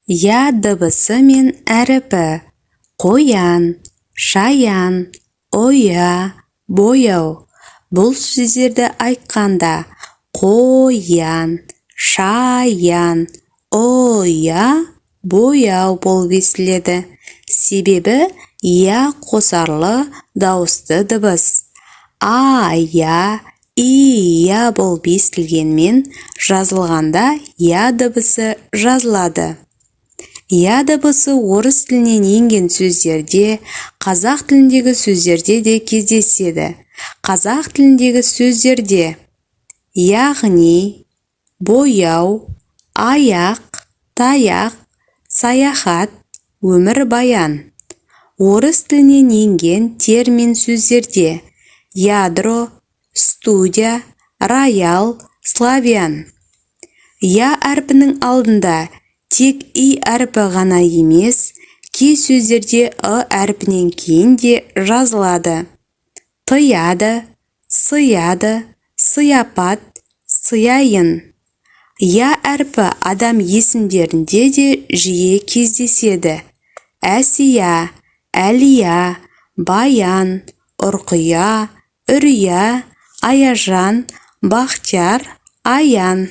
Я дыбысы мен әрпі. Қоян, шаян, оя, бояу. Бұл сөздерді айтқанда қоян, шаян, оя, бояу болып естіледі. Себебі я қосарлы дауысты дыбыс. Ая, ия болып естілгенмен жазылғанда я дыбысы жазылады. Я дыбысы орыс тілінен енген сөздерде, қазақ тіліндегі сөздерде де кездеседі. Қазақ тіліндегі сөздерде яғни, бояу, аяқ, таяқ, саяхат, өмірбаян. Орыс тілінен енген термин сөздерде ядро, студия, роял, славян. Я әрпінің алдында тек и әрпі ғана емес, кей сөздерде әрпінен кейін де жазылады. Тыяды, сыяды, сыяпат, сыяйын. Я әрпі адам есімдерінде де жиі кездеседі. Әсия, әлия, баян, ұрқия, үрия, аяжан, бақтияр, аян.